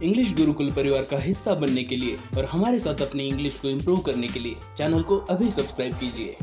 English Gurukul परिवार का हिस्सा बनने के लिए और हमारे साथ अपनी इंग्लिश को इम्प्रूव करने के लिए चैनल को अभी सब्सक्राइब कीजिए।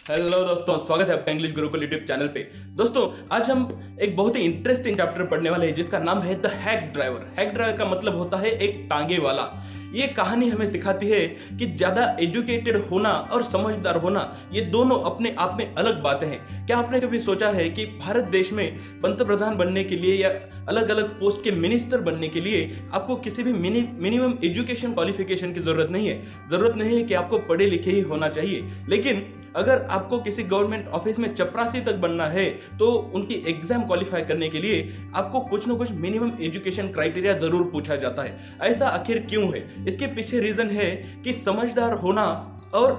हेलो दोस्तों, स्वागत है आपका इंग्लिश गुरुकुल यूट्यूब चैनल पे। दोस्तों, आज हम एक बहुत ही इंटरेस्टिंग चैप्टर पढ़ने वाले हैं जिसका नाम है the hack driver. Hack driver का मतलब होता है एक टांगे वाला। ये कहानी हमें सिखाती है कि ज्यादा एजुकेटेड होना और समझदार होना ये दोनों अपने आप में अलग बातें हैं। क्या आपने कभी सोचा है कि भारत देश में पंतप्रधान बनने के लिए या अलग अलग पोस्ट के मिनिस्टर बनने के लिए आपको किसी भी मिनिमम एजुकेशन क्वालिफिकेशन की जरूरत नहीं है। जरूरत नहीं है कि आपको पढ़े लिखे ही होना चाहिए, लेकिन अगर आपको किसी गवर्नमेंट ऑफिस में चपरासी तक बनना है तो उनकी एग्जाम क्वालिफाई करने के लिए आपको कुछ ना कुछ मिनिमम एजुकेशन क्राइटेरिया जरूर पूछा जाता है। ऐसा आखिर क्यों है? इसके पीछे रीजन है कि समझदार होना और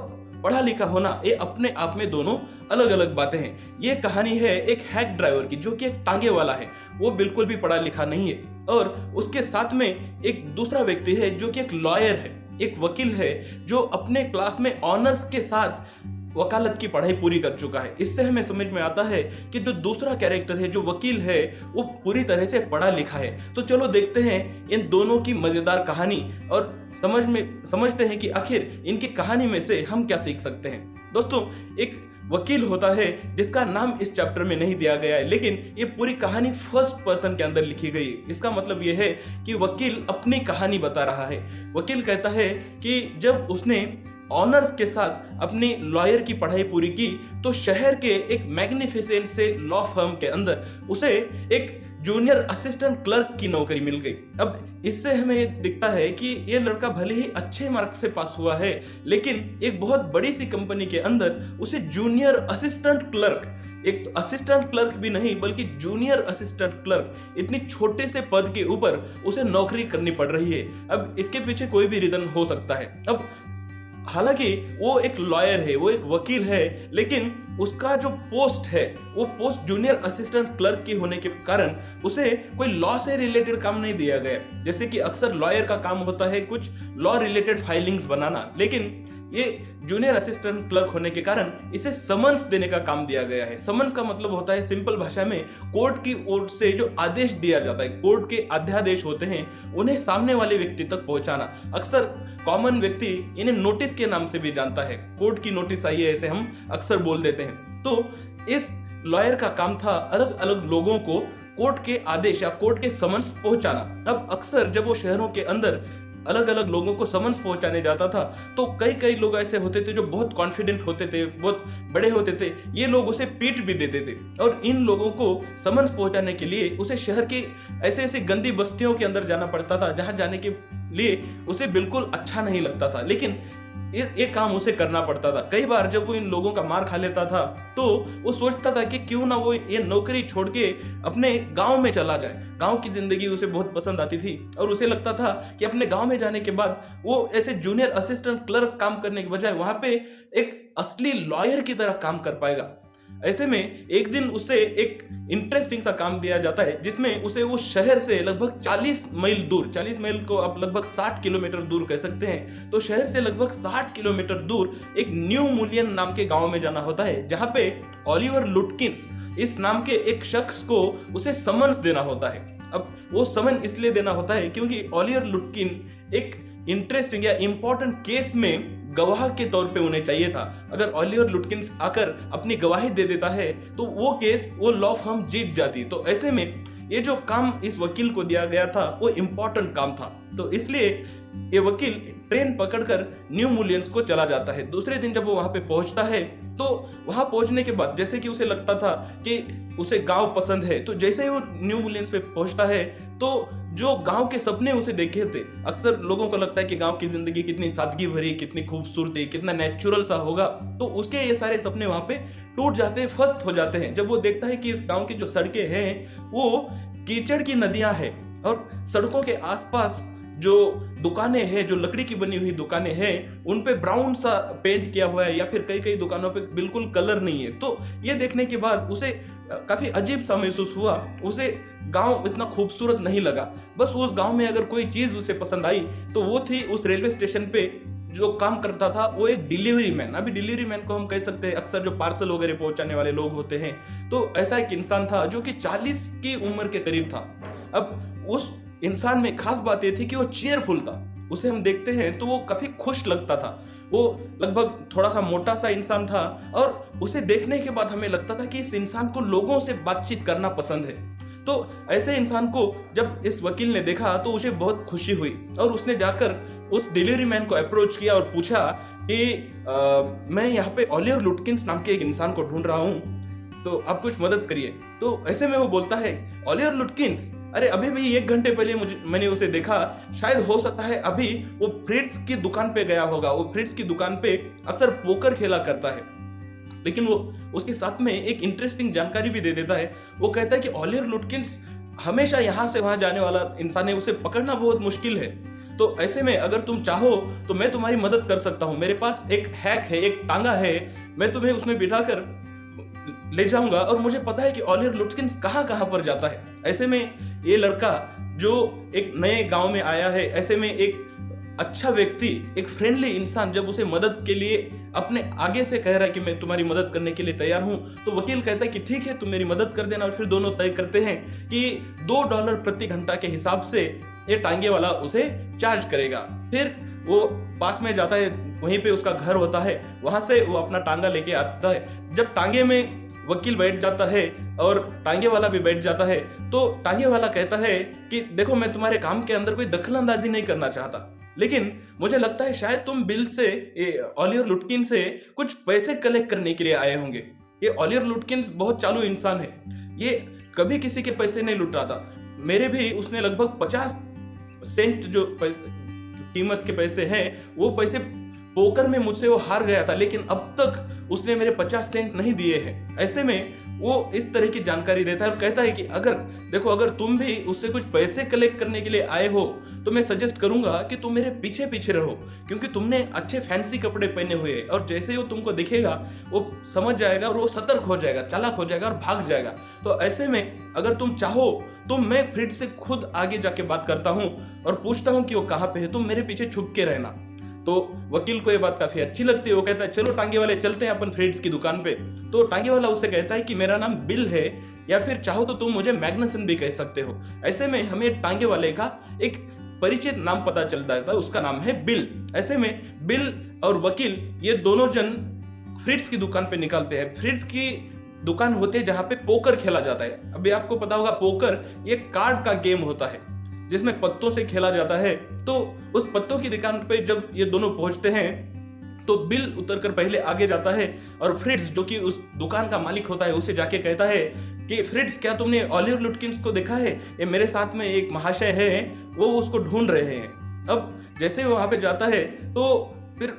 पढ़ा लिखा होना ये अपने आप में दोनों अलग अलग बातें हैं। ये कहानी है एक हैक ड्राइवर की जो कि एक टांगे वाला है। वो बिल्कुल भी पढ़ा लिखा नहीं है और उसके साथ में एक दूसरा व्यक्ति है जो कि एक लॉयर है, एक वकील है जो अपने क्लास में ऑनर्स के साथ वकालत की पढ़ाई पूरी कर चुका है। इससे हमें समझ में आता है कि जो दूसरा कैरेक्टर है जो वकील है वो पूरी तरह से पढ़ा लिखा है। तो चलो देखते हैं इन दोनों की मजेदार कहानी और समझते हैं कि आखिर इनकी कहानी में से हम क्या सीख सकते हैं। दोस्तों, एक वकील होता है जिसका नाम इस चैप्टर में नहीं दिया गया है, लेकिन ये पूरी कहानी फर्स्ट पर्सन के अंदर लिखी गई है। इसका मतलब ये है कि वकील अपनी कहानी बता रहा है। वकील कहता है कि जब उसने ऑनर्स के साथ अपनी लॉयर की पढ़ाई पूरी की तो शहर के एक मैग्निफिसेंट से लॉ फर्म के अंदर उसे एक जूनियर असिस्टेंट क्लर्क की नौकरी मिल गई। अब इससे हमें दिखता है कि ये लड़का भले ही अच्छे मार्क्स से पास हुआ है, लेकिन एक बहुत बड़ी सी कंपनी के अंदर उसे जूनियर असिस्टेंट क्लर्क, एक तो असिस्टेंट क्लर्क भी नहीं बल्कि जूनियर असिस्टेंट क्लर्क, इतनी छोटे से पद के ऊपर उसे नौकरी करनी पड़ रही है। अब इसके पीछे कोई भी रीजन हो सकता है। अब हालांकि वो एक लॉयर है, वो एक वकील है, लेकिन उसका जो पोस्ट है वो पोस्ट जूनियर असिस्टेंट क्लर्क की होने के कारण उसे कोई लॉ से रिलेटेड काम नहीं दिया गया। जैसे कि अक्सर लॉयर का काम होता है कुछ लॉ रिलेटेड फाइलिंग्स बनाना, लेकिन ये जूनियर असिस्टेंट क्लर्क होने के कारण इसे समन्स देने का काम दिया गया है। समन्स का मतलब होता है सिंपल भाषा में कोर्ट की ओर से जो आदेश दिया जाता है, कोर्ट के अध्यादेश होते हैं, उन्हें सामने वाले व्यक्ति तक पहुंचाना। अक्सर कॉमन व्यक्ति इन्हें नोटिस के नाम से भी जानता है। कोर्ट की नोटिस आई है ऐसे हम अक्सर बोल देते हैं। तो इस लॉयर का काम था अलग अलग लोगों को कोर्ट के आदेश या कोर्ट के समन्स पहुंचाना। अब अक्सर जब वो शहरों के अंदर अलग अलग लोगों को समन्स पहुंचाने जाता था तो कई लोग ऐसे होते थे जो बहुत कॉन्फिडेंट होते थे, बहुत बड़े होते थे। ये लोग उसे पीट भी देते थे और इन लोगों को समन्स पहुंचाने के लिए उसे शहर की ऐसे गंदी बस्तियों के अंदर जाना पड़ता था जहां जाने के लिए उसे बिल्कुल अच्छा नहीं लगता था, लेकिन ये काम उसे करना पड़ता था। कई बार जब वो इन लोगों का मार खा लेता था तो वो सोचता था कि क्यों ना वो ये नौकरी छोड़ के अपने गांव में चला जाए। गांव की जिंदगी उसे बहुत पसंद आती थी और उसे लगता था कि अपने गांव में जाने के बाद वो ऐसे जूनियर असिस्टेंट क्लर्क काम करने के बजाय वहां पे एक असली लॉयर की तरह काम कर पाएगा। ऐसे में एक दिन उसे एक इंटरेस्टिंग सा काम दिया जाता है जिसमें उसे वो शहर से लगभग 40 मील दूर, 40 मील को आप लगभग 60 किलोमीटर दूर कह सकते हैं, तो शहर से लगभग 60 किलोमीटर दूर एक न्यू मुलियन नाम के गांव में जाना होता है जहां पे ओलिवर लुटकिंस इस नाम के एक शख्स को उसे समन्स देना होता है। अब वो समन इसलिए देना होता है क्योंकि ओलिवर लुटकिन एक इंटरेस्टिंग या इंपॉर्टेंट केस में गवाह के तौर पे उन्हें चाहिए था। अगर ओलिवर लुटकिंस आकर अपनी गवाही दे देता है तो वो केस, वो लॉ फर्म जीत जाती। तो ऐसे में ये जो काम इस वकील को दिया गया था वो इंपॉर्टेंट काम था, तो इसलिए ये वकील ट्रेन पकड़कर न्यू मुलियंस को चला जाता है। दूसरे दिन जब वो वहां पे पहुंचता है तो वहां पहुंचने के बाद जैसे कि उसे लगता था कि उसे गांव पसंद है, तो जैसे ही वो न्यू मुलियंस पे पहुंचता है तो जो गांव के सपने उसे देखे थे, अक्सर लोगों को लगता है कि गांव की जिंदगी कितनी सादगी भरी, कितनी खूबसूरती, कितना नेचुरल सा होगा, तो उसके ये सारे सपने वहां पे टूट जाते हैं, फस्त हो जाते हैं जब वो देखता है कि इस गांव की जो सड़कें हैं वो कीचड़ की नदियां हैं और सड़कों के आसपास जो दुकानें हैं, जो लकड़ी की बनी हुई दुकानें हैं, उन पे ब्राउन सा पेंट किया हुआ है या फिर कई दुकानों पे बिल्कुल कलर नहीं है। तो ये देखने के बाद उसे काफी अजीब सा महसूस हुआ। उसे गांव इतना खूबसूरत नहीं लगा। बस उस गांव में अगर कोई चीज उसे पसंद आई तो वो थी उस रेलवे स्टेशन पे जो काम करता था वो एक डिलीवरी मैन। अभी डिलीवरी मैन को हम कह सकते हैं अक्सर जो पार्सल वगैरह पहुंचाने वाले लोग होते हैं, तो ऐसा एक इंसान था जो कि 40 की उम्र के करीब था। अब उस इंसान में खास बात ये थी कि वो चीयरफुल था। उसे हम देखते हैं तो वो काफी खुश लगता था। वो लगभग थोड़ा सा मोटा सा इंसान था और उसे देखने के बाद हमें लगता था कि इस इंसान को लोगों से बातचीत करना पसंद है। तो ऐसे इंसान को जब इस वकील ने देखा तो उसे बहुत खुशी हुई और उसने जाकर उस डिलीवरी मैन को अप्रोच किया और पूछा कि मैं यहाँ पे ओलिवर लुटकिंस नाम के एक इंसान को ढूंढ रहा हूँ, तो आप कुछ मदद करिए। तो ऐसे में वो बोलता है, ओलिवर लुटकिंस, अरे अभी भी 1 घंटे पहले मैंने उसे देखा, शायद हो सकता है अभी वो फ्रिट्ज की दुकान पे गया होगा। वो फ्रिट्ज की दुकान पे अक्सर पोकर खेला करता है। लेकिन वो उसके साथ में एक इंटरेस्टिंग जानकारी भी दे देता है। वो कहता है कि ओलिवर लुटकिंस हमेशा यहाँ से वहां जाने वाला इंसान है, उसे पकड़ना बहुत मुश्किल है। तो ऐसे में अगर तुम चाहो तो मैं तुम्हारी मदद कर सकता हूँ। मेरे पास एक हैक है, एक टांगा है, मैं तुम्हें उसमें बिठाकर ले जाऊंगा और मुझे पता है कि ओलिवर लुटकिंस कहाँ कहाँ पर जाता है। ऐसे में ये लड़का जो एक नए गांव में आया है, ऐसे में एक अच्छा व्यक्ति, एक फ्रेंडली इंसान जब उसे मदद के लिए अपने आगे से कह रहा है कि मैं तुम्हारी मदद करने के लिए तैयार हूं, तो वकील कहता है कि ठीक है, तुम मेरी मदद कर देना। और फिर दोनों तय करते हैं कि $2 प्रति घंटा के हिसाब से ये टांगे वाला उसे चार्ज करेगा। फिर वो पास में जाता है, वहीं पे उसका घर होता है, वहां से वो अपना टांगा लेके आता है। जब टांगे में वकील बैठ जाता है और टांगे वाला भी बैठ जाता है, तो टांगे वाला कहता है कि देखो, मैं तुम्हारे काम के अंदर कोई दखलंदाजी नहीं करना चाहता, लेकिन मुझे लगता है शायद तुम बिल से, ओलिवर लुटकिंस से कुछ पैसे कलेक्ट करने के लिए आए होंगे। ये ओलिवर लुटकिंस बहुत चालू इंसान है, ये कभी किसी के पैसे नहीं लूट रहा था। मेरे भी उसने लगभग 50 सेंट जो कीमत के पैसे हैं, वो पैसे पोकर में मुझसे वो हार गया था, लेकिन अब तक उसने मेरे 50 सेंट नहीं दिए हैं। ऐसे में वो इस तरह की जानकारी देता है और कहता है कि अगर तुम भी उससे कुछ पैसे कलेक्ट करने के लिए आए हो तो मैं सजेस्ट करूंगा कि तुम मेरे पीछे पीछे रहो, क्योंकि तुमने अच्छे फैंसी कपड़े पहने हुए हैं और जैसे ही वो तुमको दिखेगा वो समझ जाएगा और वो सतर्क हो जाएगा, चालाक हो जाएगा और भाग जाएगा। तो ऐसे में अगर तुम चाहो तो मैं फ्रिट्ज से खुद आगे जाके बात करता हूँ और पूछता हूँ कि वो कहाँ पे है, तुम मेरे पीछे छुप के रहना। तो वकील को ये बात काफी अच्छी लगती है। वो कहता है चलो टांगे वाले चलते हैं अपन फ्रिट्ज की दुकान पे। तो टांगे वाला उसे कहता है कि मेरा नाम बिल है, या फिर चाहो तो तुम मुझे मैग्नसन भी कह सकते हो। ऐसे में हमें टांगे वाले का एक परिचित नाम पता चल जाता है, उसका नाम है बिल। ऐसे में बिल और वकील ये दोनों जन फ्रिट्ज की दुकान पे निकलते हैं। फ्रिट्ज की दुकान होती है जहां पे पोकर खेला जाता है। अभी आपको पता होगा, पोकर ये कार्ड का गेम होता है जिसमें पत्तों से खेला जाता है। तो उस पत्तों की दुकान पे जब ये दोनों पहुंचते हैं तो बिल उतरकर पहले आगे जाता है और फ्रिट्ज, जो कि उस दुकान का मालिक होता है, उसे जाके कहता है कि फ्रिट्ज, क्या तुमने ओलिवर लुटकिंस को देखा है? ये मेरे साथ में एक महाशय है, वो उसको ढूंढ रहे हैं। अब जैसे वो वहां पे जाता है तो फिर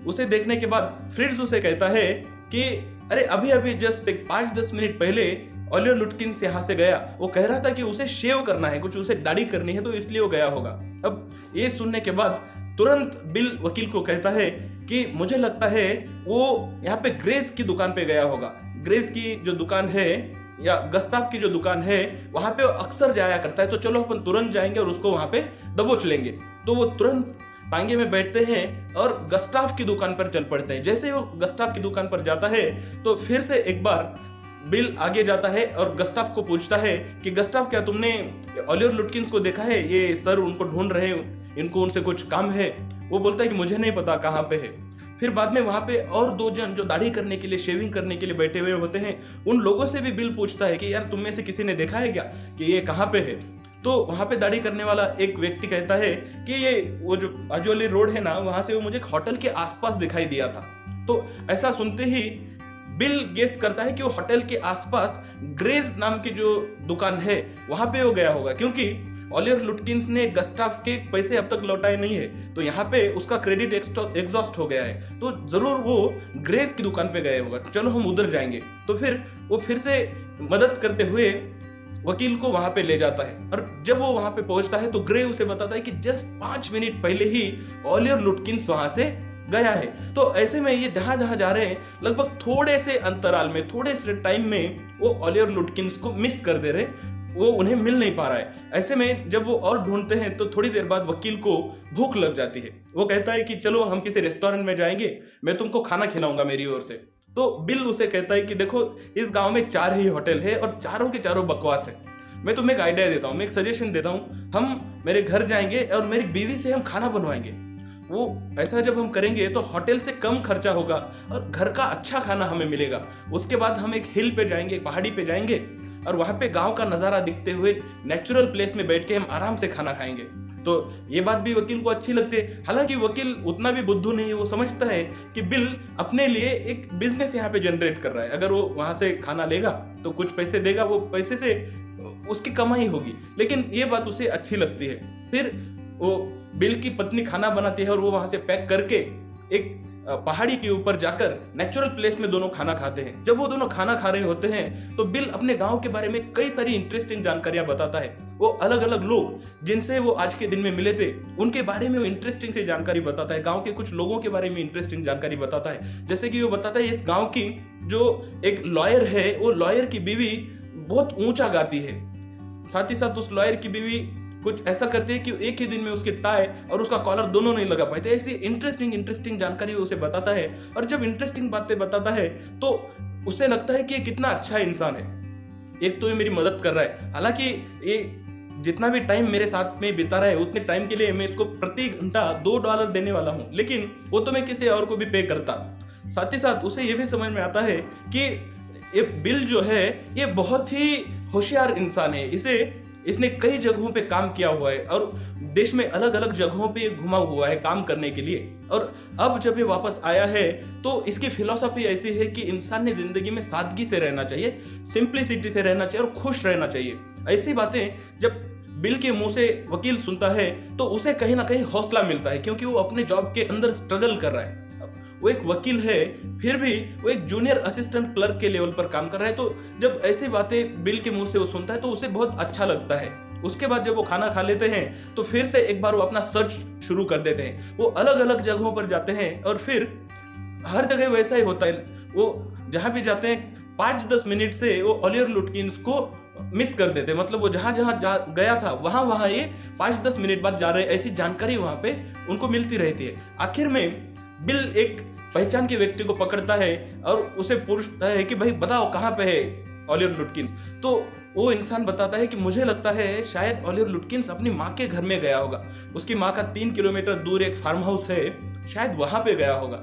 उसे देखने के बाद फ्रिट्ज उसे कहता है कि अरे अभी जस्ट 5-10 मिनट पहले ओलिवर लुटकिंस यहाँ से गया। वो कह रहा था कि उसे शेव करना है, कुछ उसे दाढ़ी करनी है, तो इसलिए वो गया होगा। अब ये सुनने के बाद तुरंत बिल वकील को कहता है कि मुझे लगता है वो यहाँ पे ग्रेस की दुकान पे गया होगा। ग्रेस की जो दुकान है या गस्ताफ की जो दुकान है, वहां पे वो अक्सर जाया करता है, तो चलो अपन तुरंत जाएंगे और उसको वहां पे दबोच लेंगे। तो वो तुरंत टांगे में बैठते हैं और गस्ताफ की दुकान पर चल पड़ते हैं। जैसे वो गस्ताफ की दुकान पर जाता है तो फिर से एक बार बिल आगे जाता है और गस्ताफ को पूछता है कि गस्ताफ, क्या तुमने ओलिवर लुटकिंस को देखा है? ये सर उनको ढूंढ रहे हैं, इनको उनसे कुछ काम है। वो बोलता है कि मुझे नहीं पता कहाँ पे है। फिर बाद में वहां पे और 2 जन जो दाढ़ी करने के लिए, शेविंग करने के लिए बैठे हुए होते हैं, उन लोगों से भी बिल पूछता है कि यार तुम में से किसी ने देखा है क्या कि ये कहाँ पे है? तो वहां पे दाढ़ी करने वाला एक व्यक्ति कहता है कि ये वो जो बाजू वाली रोड है ना, वहां से वो मुझे एक होटल के आसपास दिखाई दिया था। तो ऐसा सुनते ही बिल गेस करता है कि वो होटल के आसपास ग्रेज नाम की जो दुकान है वहां पे वो गया होगा, क्योंकि ओलिवर लुटकिंस ने गस्टाफ के पैसे अब तक लौटाए नहीं है, तो यहाँ पे उसका क्रेडिट एग्जॉस्ट हो गया है, तो जरूर वो ग्रेज की दुकान पे गए होगा, चलो हम उधर जाएंगे। तो फिर वो फिर से मदद करते हुए वकील को वहां पे ले जाता है और जब वो वहां पे पहुंचता है तो ग्रे उसे बताता है कि जस्ट 5 मिनट पहले ही ओलिवर लुटकिंस वहां से गया है। तो ऐसे में ये जहां जहां जा रहे हैं, लगभग थोड़े से अंतराल में, थोड़े से टाइम में वो ओलिवर लुटकिंस को मिस कर दे रहे, वो उन्हें मिल नहीं पा रहा है। ऐसे में जब वो और ढूंढते हैं तो थोड़ी देर बाद वकील को भूख लग जाती है। वो कहता है कि चलो हम किसी रेस्टोरेंट में जाएंगे, मैं तुमको खाना खिलाऊंगा मेरी ओर से। तो बिल उसे कहता है कि देखो, इस गांव में 4 ही होटल है और चारों के चारों बकवास है, मैं तुम्हें एक आइडिया देता हूँ, मैं एक सजेशन देता हूँ, हम मेरे घर जाएंगे और मेरी बीवी से हम खाना बनवाएंगे। वो ऐसा जब हम करेंगे तो होटल से कम खर्चा होगा और घर का अच्छा खाना हमें मिलेगा। उसके बाद हम एक हिल पे जाएंगे, पहाड़ी पे जाएंगे और वहां पे गांव का नजारा दिखते हुए नेचुरल प्लेस में बैठ के हम आराम से खाना खाएंगे। तो ये बात भी वकील को अच्छी लगती है। हालांकि वकील उतना भी बुद्धू नहीं है, वो समझता है कि बिल अपने लिए एक बिजनेस यहाँ पे जनरेट कर रहा है। अगर वो वहां से खाना लेगा तो कुछ पैसे देगा, वो पैसे से उसकी कमाई होगी। लेकिन ये बात उसे अच्छी लगती है। फिर वो बिल की पत्नी खाना बनाती है और वो वहां से पैक करके एक पहाड़ी के ऊपर जाकर नेचुरल प्लेस में दोनों खाना खाते हैं। जब वो दोनों खाना खा रहे होते हैं तो बिल अपने गांव के बारे में कई सारी इंटरेस्टिंग जानकारियां बताता है। वो अलग अलग लोग जिनसे वो आज के दिन में मिले थे उनके बारे में वो इंटरेस्टिंग से जानकारी बताता है। गांव के कुछ लोगों के बारे में इंटरेस्टिंग जानकारी बताता है। जैसे कि वो बताता है इस गांव की जो एक लॉयर है, वो लॉयर की बीवी बहुत ऊंचा गाती है। साथ ही साथ उस लॉयर की बीवी कुछ ऐसा करते हैं कि एक ही दिन में उसके टाई और उसका कॉलर दोनों नहीं लगा पाते। ऐसी इंटरेस्टिंग जानकारी उसे बताता है। और जब इंटरेस्टिंग बातें बताता है तो उसे लगता है कि ये कितना अच्छा इंसान है। एक तो ये मेरी मदद कर रहा है, हालांकि ये जितना भी टाइम मेरे साथ में बिता रहा है उतने टाइम के लिए मैं इसको प्रति घंटा $2 देने वाला हूं, लेकिन वो तो मैं किसी और को भी पे करता। साथ ही साथ उसे ये भी समझ में आता है कि ये बिल जो है ये बहुत ही होशियार इंसान है। इसने कई जगहों पे काम किया हुआ है और देश में अलग अलग जगहों पे घुमा हुआ है काम करने के लिए। और अब जब ये वापस आया है तो इसकी फिलॉसफी ऐसी है कि इंसान ने जिंदगी में सादगी से रहना चाहिए, सिंप्लिसिटी से रहना चाहिए और खुश रहना चाहिए। ऐसी बातें जब बिल के मुंह से वकील सुनता है तो उसे कहीं ना कहीं हौसला मिलता है, क्योंकि वो अपने जॉब के अंदर स्ट्रगल कर रहा है। वो एक वकील है, फिर भी वो एक जूनियर असिस्टेंट क्लर्क के लेवल पर काम कर रहा है। तो जब ऐसी बातें बिल के मुंह से वो सुनता है तो उसे बहुत अच्छा लगता है। उसके बाद जब वो खाना खा लेते हैं तो फिर से एक बार वो अपना सर्च शुरू कर देते हैं। वो अलग अलग जगहों पर जाते हैं और फिर हर जगह वैसा ही होता है। वो जहां भी जाते हैं 5-10 मिनट से वो ओलिवर लुटकिंस को मिस कर देते हैं। मतलब वो जहां गया था वहां ये 5-10 मिनट बाद जा रहे, ऐसी जानकारी वहां पे उनको मिलती रहती है। आखिर में बिल एक पहचान के व्यक्ति को पकड़ता है और उसे पूछता है कि भाई बताओ कहां पे है ओलिवर लुटकिंस। तो वो इंसान बताता है कि मुझे लगता है शायद ओलिवर लुटकिंस अपनी माँ के घर में गया होगा। उसकी माँ का 3 किलोमीटर दूर एक फार्म हाउस है, शायद वहां पे गया होगा।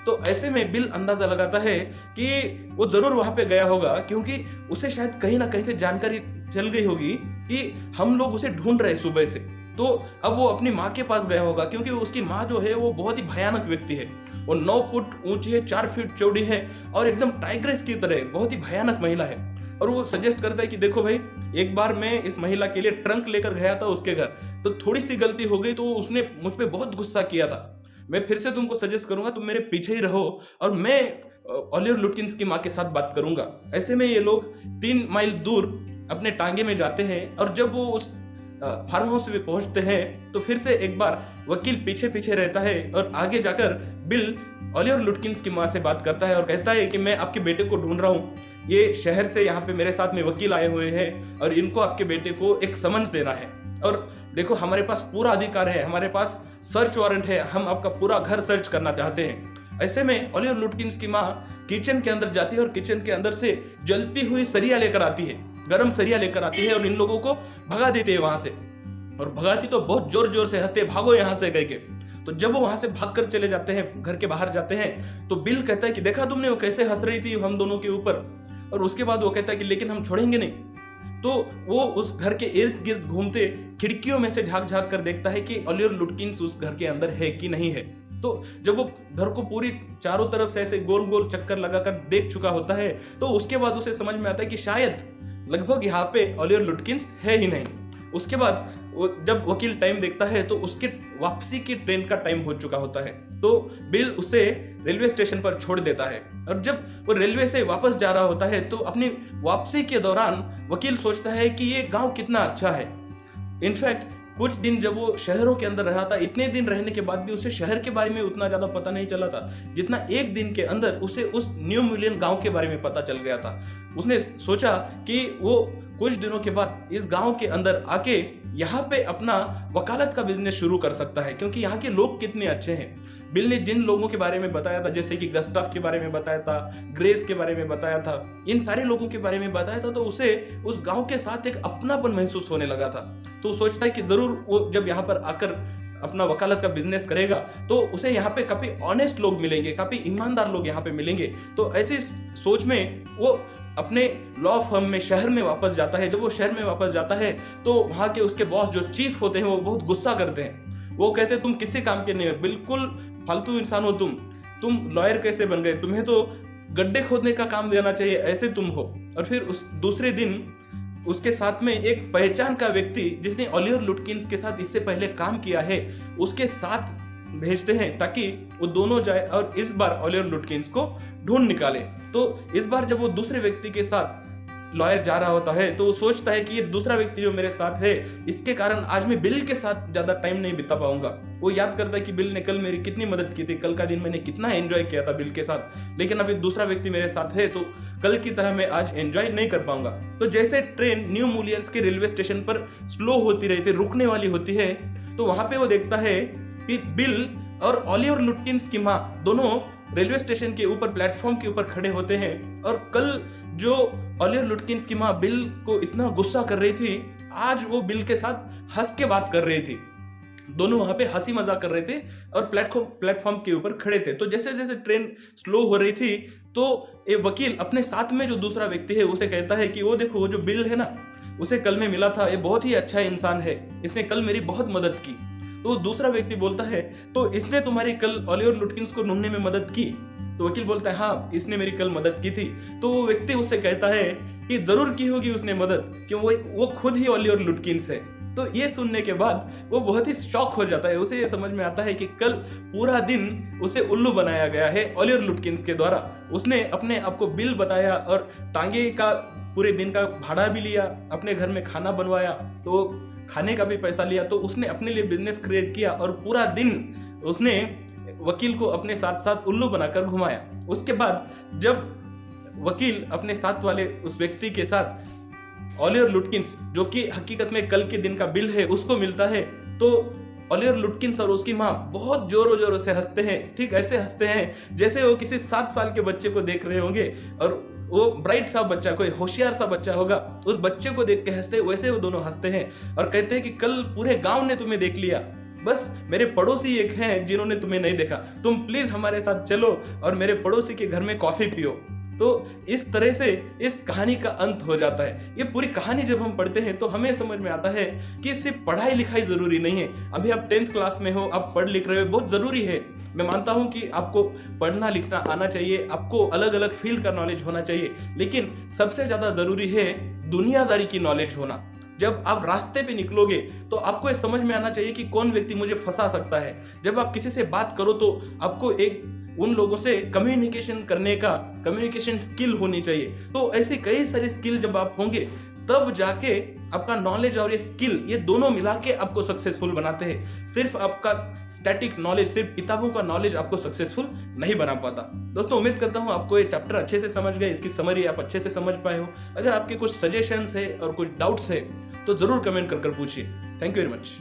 तो ऐसे में बिल अंदाजा लगाता है कि वो जरूर वहां पे गया होगा, क्योंकि उसे शायद कहीं ना कहीं से जानकारी चल गई होगी कि हम लोग उसे ढूंढ रहे सुबह से। तो अब वो अपनी माँ के पास गया होगा, क्योंकि उसकी माँ जो है वो बहुत ही भयानक व्यक्ति है। वो 9 फुट ऊंची है, 4 फीट चौड़ी है और एकदम टाइग्रेस की तरह बहुत ही भयानक महिला है। और वो सजेस्ट करता है कि देखो भाई, एक बार मैं इस महिला के लिए ट्रंक लेकर गया था उसके घर, तो थोड़ी सी गलती हो गई तो उसने मुझ पर बहुत गुस्सा किया था। मैं फिर से तुमको सजेस्ट करूंगा तुम मेरे पीछे ही रहो और मैं ओलिवर लुटकिंस की माँ के साथ बात करूंगा। ऐसे में ये लोग 3 माइल दूर अपने टांगे में जाते हैं और जब वो उस फार्म हाउस पे पहुंचते हैं तो फिर से एक बार वकील पीछे पीछे रहता है और आगे जाकर बिल ओलिवर लुटकिंस की माँ से बात करता है और कहता है कि मैं आपके बेटे को ढूंढ रहा हूँ। ये शहर से यहाँ पे मेरे साथ में वकील आए हुए हैं और इनको आपके बेटे को एक समन्स देना है। और देखो, हमारे पास पूरा अधिकार है, हमारे पास सर्च वारंट है, हम आपका पूरा घर सर्च करना चाहते हैं। ऐसे में ओलिवर लुटकिंस की माँ किचन के अंदर जाती है और किचन के अंदर से जलती हुई सरिया लेकर आती है, गरम सरिया लेकर आती है और इन लोगों को भगा देती है वहां से। और भगाती तो बहुत जोर जोर से, हंसते भागो यहाँ से कह के। तो जब वो वहां से भागकर चले जाते हैं, घर के बाहर जाते हैं, तो बिल कहता है कि देखा तुमने वो कैसे हंस रही थी हम दोनों के ऊपर। और उसके बाद वो कहता है कि लेकिन हम छोड़ेंगे नहीं। तो वो उस घर के इर्द गिर्द घूमते खिड़कियों में से झांक झांक कर देखता है कि ओलिवर लुटकिंस उस घर के अंदर है कि नहीं है। तो जब वो घर को पूरी चारों तरफ से ऐसे गोल गोल चक्कर लगाकर देख चुका होता है तो उसके बाद उसे समझ में आता है कि शायद लगभग यहाँ पे ओलिवर लुटकिंस है ही नहीं। उसके बाद जब वकील टाइम देखता है तो उसके वापसी की ट्रेन का टाइम हो चुका होता है। तो बिल उसे रेलवे स्टेशन पर छोड़ देता है और जब वो रेलवे से वापस जा रहा होता है तो अपनी वापसी के दौरान वकील सोचता है कि ये गांव कितना अच्छा है। इनफैक्ट कुछ दिन जब वो शहरों के अंदर रहा था, इतने दिन रहने के बाद भी उसे शहर के बारे में उतना ज्यादा पता नहीं चला था जितना एक दिन के अंदर उसे उस न्यू मिलियन गांव के बारे में पता चल गया था। उसने सोचा कि वो कुछ दिनों के बाद इस गांव के अंदर आके यहाँ पे अपना वकालत का बिजनेस शुरू कर सकता है, क्योंकि यहाँ के लोग कितने अच्छे हैं। बिल ने जिन लोगों के बारे में बताया था, जैसे कि गस्टाफ के बारे में बताया था, ग्रेस के बारे में बताया था, इन सारे लोगों के बारे में बताया था, तो उसे उस गांव के साथ एक अपनापन महसूस होने लगा था। तो सोचता है कि जरूर वो जब यहाँ पर आकर अपना वकालत का बिजनेस करेगा तो उसे यहाँ पे काफी ऑनेस्ट लोग मिलेंगे, काफी ईमानदार लोग यहाँ पे मिलेंगे। तो ऐसी सोच में वो अपने लॉ फर्म में शहर में वापस जाता है। जब वो शहर में वापस जाता है तो वहाँ के उसके बॉस जो चीफ होते हैं वो बहुत गुस्सा करते हैं। वो कहते हैं तुम किसी काम के नहीं हो, बिल्कुल फालतू इंसान हो तुम लॉयर कैसे बन गए, तुम्हें तो गड्ढे खोदने का काम देना चाहिए, ऐसे तुम हो। और फिर उस दूसरे दिन उसके साथ में एक पहचान का व्यक्ति जिसने ओलिवर लुटकिंस के साथ इससे पहले काम किया है उसके साथ भेजते हैं ताकि वो दोनों जाए और इस बार ओलिवर लुटकिंस को ढूंढ निकाले। तो इस बार जब वो दूसरे व्यक्ति के साथ लॉयर जा रहा होता है तो वो सोचता है कि ये दूसरा व्यक्ति जो मेरे साथ है इसके कारण आज मैं बिल के साथ ज्यादा टाइम नहीं बिता पाऊंगा। वो याद करता है कि बिल ने कल मेरी कितनी मदद की थी, कल का दिन मैंने कितना एंजॉय किया था बिल के साथ, लेकिन अभी दूसरा व्यक्ति मेरे साथ है तो कल की तरह मैं आज एंजॉय नहीं कर पाऊंगा। तो जैसे ट्रेन न्यू मूलियर्स के रेलवे स्टेशन पर स्लो होती रहती, रुकने वाली होती है, तो वहां पे वो देखता है कि बिल और ओलिवर लुटकिंस की माँ दोनों रेलवे स्टेशन के ऊपर प्लेटफॉर्म के ऊपर खड़े होते हैं। और कल जो ओलिवर लुटकिंस की माँ बिल को इतना गुस्सा कर रही थी, आज वो बिल के साथ हंस के बात कर रही थी। दोनों वहां पे हंसी मजाक कर रहे थे और प्लेटफॉर्म के ऊपर खड़े थे। तो जैसे जैसे ट्रेन स्लो हो रही थी तो ये वकील अपने साथ में जो दूसरा व्यक्ति है उसे कहता है कि वो देखो वो जो बिल है ना, उसे कल में मिला था, ये बहुत ही अच्छा इंसान है, इसने कल मेरी बहुत मदद की। तो दूसरा व्यक्ति बोलता है तो इसने तुम्हारी कल ओलिवर लुटकिंस को ढूंढने में मदद की? तो वकील बोलता है हाँ, इसने मेरी कल मदद की थी। तो वो व्यक्ति उससे कहता है कि जरूर की होगी उसने मदद, क्यों वो खुद ही ओलिवर लुटकिंस है। तो ये सुनने के बाद वो बहुत ही शॉक हो जाता है। उसे ये समझ में आता है कि कल पूरा दिन उसे उल्लू बनाया गया है ओलिवर लुटकिंस के द्वारा। उसने अपने आप को बिल बताया और टांगे का पूरे दिन का भाड़ा भी लिया, अपने घर में खाना बनवाया तो खाने का भी पैसा लिया। तो उसने अपने लिए बिजनेस क्रिएट किया और पूरा दिन उसने वकील को अपने साथ साथ उल्लू बनाकर घुमाया। उसके बाद जब वकील अपने साथ वाले उस व्यक्ति के साथ ओलिवर लुटकिंस, जो कि हकीकत में कल के दिन का बिल है, उसको मिलता है, तो ओलिवर लुटकिंस और उसकी माँ बहुत जोरों जोरों से हंसते हैं। ठीक ऐसे हंसते हैं जैसे वो किसी 7 साल के बच्चे को देख रहे होंगे और वो ब्राइट सा बच्चा, कोई होशियार सा बच्चा होगा, उस बच्चे को देख के हंसते, वैसे वो दोनों हंसते हैं और कहते हैं कि कल पूरे गांव ने तुम्हें देख लिया, बस मेरे पड़ोसी एक हैं जिन्होंने तुम्हें नहीं देखा, तुम प्लीज हमारे साथ चलो और मेरे पड़ोसी के घर में कॉफी पियो। तो इस तरह से इस कहानी का अंत हो जाता है। ये पूरी कहानी जब हम पढ़ते हैं तो हमें समझ में आता है कि सिर्फ पढ़ाई लिखाई जरूरी नहीं है। अभी आप 10th क्लास में हो, आप पढ़ लिख रहे हो, बहुत जरूरी है। मैं मानता हूं कि आपको पढ़ना लिखना आना चाहिए, आपको अलग अलग फील्ड का नॉलेज होना चाहिए, लेकिन सबसे ज्यादा जरूरी है दुनियादारी की नॉलेज होना। जब आप रास्ते पे निकलोगे तो आपको ये समझ में आना चाहिए कि कौन व्यक्ति मुझे फंसा सकता है। जब आप किसी से बात करो तो आपको एक उन लोगों से कम्युनिकेशन करने का कम्युनिकेशन स्किल होनी चाहिए। तो ऐसे कई सारे स्किल जब आप होंगे तब जाके आपका नॉलेज और ये स्किल, ये दोनों मिला के आपको सक्सेसफुल बनाते हैं। सिर्फ आपका स्टैटिक नॉलेज, सिर्फ किताबों का नॉलेज आपको सक्सेसफुल नहीं बना पाता। दोस्तों उम्मीद करता हूं आपको ये चैप्टर अच्छे से समझ गए, इसकी समरी आप अच्छे से समझ पाए हो। अगर आपके कुछ सजेशंस है और कुछ डाउट्स है तो जरूर कमेंट कर पूछिए। Thank you very much.